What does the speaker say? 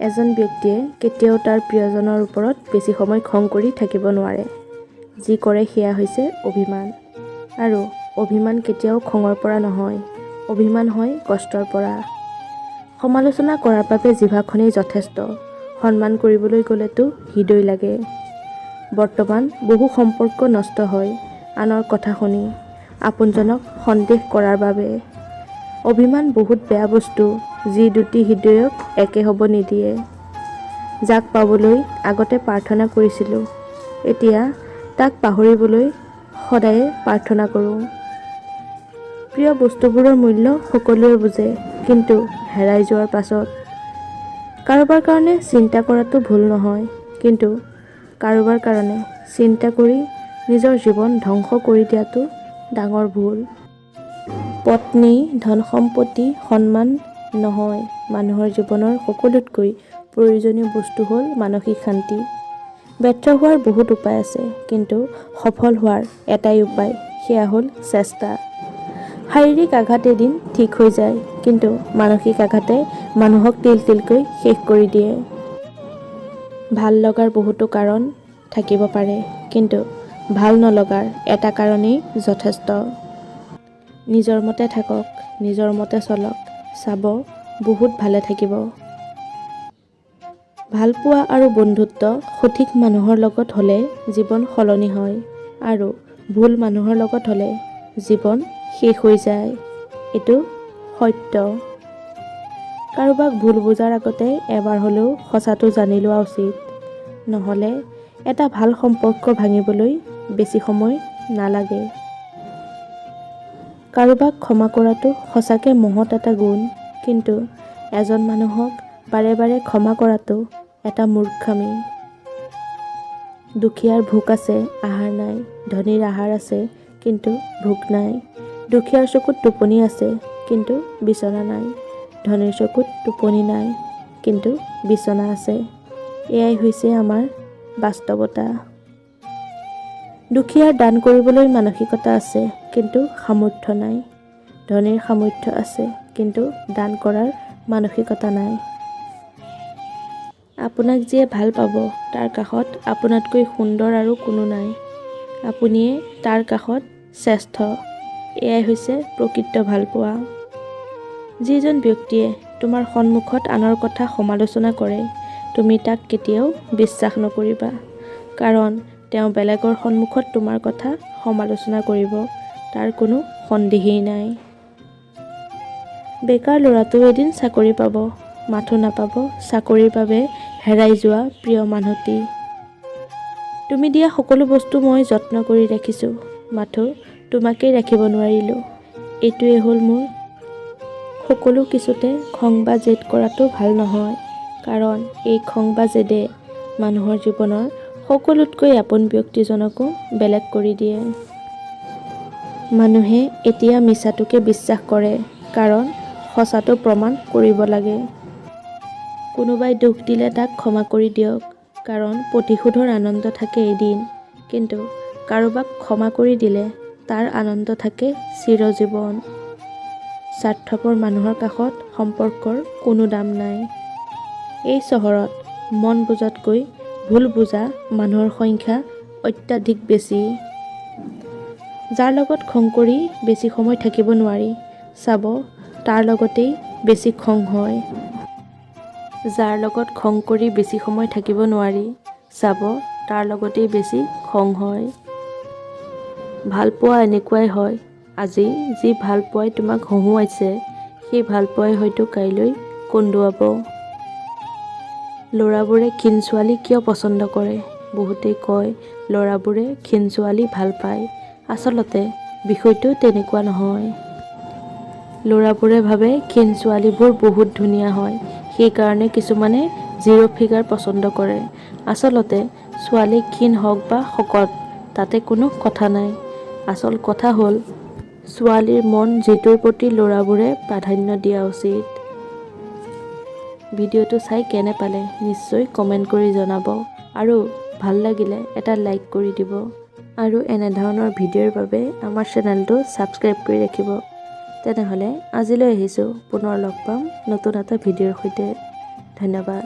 এজন ব্যক্তিয়ে কেতিয়াও তাৰ প্ৰিয়জনৰ ওপৰত বেছি সময় খং কৰি থাকিব নোৱাৰে। যি কৰে সেয়া হৈছে অভিমান। আৰু অভিমান কেতিয়াও খঙৰ পৰা নহয়, অভিমান হয় কষ্টৰ পৰা। সমালোচনা কৰাৰ বাবে জিভাখনেই যথেষ্ট, সন্মান কৰিবলৈ গ'লেতো হৃদয় লাগে। বৰ্তমান বহু সম্পৰ্ক নষ্ট হয় আনৰ কথা শুনি, আপোনজনক সন্দেহ কৰাৰ বাবে। অভিমান বহুত বেয়া বস্তু, যি দুটি হৃদয়ক একে হ'ব নিদিয়ে। যাক পাবলৈ আগতে প্ৰাৰ্থনা কৰিছিলোঁ, এতিয়া তাক পাহৰিবলৈ সদায়ে প্ৰাৰ্থনা কৰোঁ। প্ৰিয় বস্তুবোৰৰ মূল্য সকলোৱে বুজে, কিন্তু হেৰাই যোৱাৰ পাছত। কাৰোবাৰ কাৰণে চিন্তা কৰাটো ভুল নহয়, কিন্তু কাৰোবাৰ কাৰণে চিন্তা কৰি নিজৰ জীৱন ধ্বংস কৰি দিয়াটো ডাঙৰ ভুল। পত্নী, ধন সম্পত্তি, সন্মান নহয়, মানুহৰ জীৱনৰ সকলোতকৈ প্ৰয়োজনীয় বস্তু হ'ল মানসিক শান্তি। ব্যৰ্থ হোৱাৰ বহুত উপায় আছে, কিন্তু সফল হোৱাৰ এটাই উপায়, সেয়া হ'ল চেষ্টা। শাৰীৰিক আঘাত এদিন ঠিক হৈ যায়, কিন্তু মানসিক আঘাতে মানুহক তিল তিলকৈ শেষ কৰি দিয়ে। ভাল লগাৰ বহুতো কাৰণ থাকিব পাৰে, কিন্তু ভাল নলগাৰ এটা কাৰণেই যথেষ্ট। নিজৰ মতে থাকক, নিজৰ মতে চলক, চাব বহুত ভালে থাকিব। ভালপোৱা আৰু বন্ধুত্ব সঠিক মানুহৰ লগত হ'লে জীৱন সলনি হয়, আৰু ভুল মানুহৰ লগত হ'লে জীৱন শেষ হৈ যায়। এইটো সত্য। কাৰোবাক ভুল বুজাৰ আগতে এবাৰ হ'লেও সঁচাটো জানি লোৱা উচিত। নহ'লে এটা ভাল সম্পৰ্ক ভাঙিবলৈ বেছি সময় নালাগে। কাৰোবাক ক্ষমা কৰাটো সঁচাকৈ মহৎ এটা গুণ, কিন্তু এজন মানুহক বাৰে বাৰে ক্ষমা কৰাটো এটা মূৰ্খামি। দুখীয়াৰ ভোক আছে, আহাৰ নাই, ধনীৰ আহাৰ আছে, কিন্তু ভোক নাই। দুখীয়াৰ চকুত টোপনি আছে, কিন্তু বিচনা নাই। ধনীৰ চকুত টোপনি নাই, কিন্তু বিচনা আছে। এয়াই হৈছে আমাৰ বাস্তৱতা। দুখীয়াৰ দান কৰিবলৈ মানসিকতা আছে, কিন্তু সামৰ্থ্য নাই। ধনীৰ সামৰ্থ্য আছে, কিন্তু দান কৰাৰ মানসিকতা নাই। আপোনাক যিয়ে ভাল পাব, তাৰ কাষত আপোনাতকৈ সুন্দৰ আৰু কোনো নাই। আপুনিয়ে তাৰ কাষত শ্ৰেষ্ঠ। এয়াই হৈছে প্ৰকৃত ভালপোৱা। যিজন ব্যক্তিয়ে তোমাৰ সন্মুখত আনৰ কথা সমালোচনা কৰে, তুমি তাক কেতিয়াও বিশ্বাস নকৰিবা। কাৰণ তেওঁ বেলেগৰ সন্মুখত তোমাৰ কথা সমালোচনা কৰিব, তাৰ কোনো সন্দেহেই নাই। বেকাৰ ল'ৰাটোও এদিন চাকৰি পাব, মাথো নাপাব চাকৰিৰ বাবে হেৰাই যোৱা প্ৰিয় মানুহটি। তুমি দিয়া সকলো বস্তু মই যত্ন কৰি ৰাখিছোঁ, মাথো তোমাকেই ৰাখিব নোৱাৰিলোঁ। এইটোৱে হ'ল মোৰ। সকলো কিছুতে খং বা জেদ কৰাটো ভাল নহয়, কাৰণ এই খং বা জেদে মানুহৰ জীৱনৰ সকলোতকৈ আপোন ব্যক্তিজনকো বেলেগ কৰি দিয়ে। মানুহে এতিয়া মিছাটোকে বিশ্বাস কৰে, কাৰণ সঁচাটো প্ৰমাণ কৰিব লাগে। কোনোবাই দুখ দিলে তাক ক্ষমা কৰি দিয়ক, কাৰণ প্ৰতিশোধৰ আনন্দ থাকে এদিন, কিন্তু কাৰোবাক ক্ষমা কৰি দিলে তাৰ আনন্দ থাকে চিৰজীৱন। স্বাৰ্থপৰ মানুহৰ কাষত সম্পৰ্কৰ কোনো দাম নাই। এই চহৰত মন বুজাতকৈ ভুল বুজা মানুহৰ সংখ্যা অত্যাধিক বেছি। যাৰ লগত খং কৰি বেছি সময় থাকিব নোৱাৰি, চাব তাৰ লগতেই বেছি খং হয়। যাৰ লগত খং কৰি বেছি সময় থাকিব নোৱাৰি, চাব তাৰ লগতেই বেছি খং হয়। ভালপোৱা এনেকুৱাই হয়, আজি যি ভালপোৱাই তোমাক হহুৱাইছে, সেই ভালপোৱাই হয়তো কাইলৈ কন্দুৱাব। ল'ৰাবোৰে ক্ষীণ ছোৱালী কিয় পচন্দ কৰে? বহুতেই কয় ল'ৰাবোৰে ক্ষীণ ছোৱালী ভাল পায়। আচলতে বিষয়টো তেনেকুৱা নহয়। ল'ৰাবোৰে ভাবে ক্ষীণ ছোৱালীবোৰ বহুত ধুনীয়া হয়, সেইকাৰণে কিছুমানে জিৰ' ফিগাৰ পচন্দ কৰে। আচলতে ছোৱালী ক্ষীণ হওক বা শকত, তাতে কোনো কথা নাই। আচল কথা হ'ল ছোৱালীৰ মন যিটোৰ প্ৰতি ল'ৰাবোৰে প্ৰাধান্য দিয়া উচিত। ভিডিঅ'টো চাই কেনে পালে নিশ্চয় কমেণ্ট কৰি জনাব, আৰু ভাল লাগিলে এটা লাইক কৰি দিব। আৰু এনেধৰণৰ ভিডিঅ'ৰ বাবে আমাৰ চেনেলটো ছাবস্ক্ৰাইব কৰি ৰাখিব। তেনেহ'লে আজিলৈ আহিছোঁ, পুনৰ লগ পাম নতুন এটা ভিডিঅ'ৰ সৈতে। ধন্যবাদ।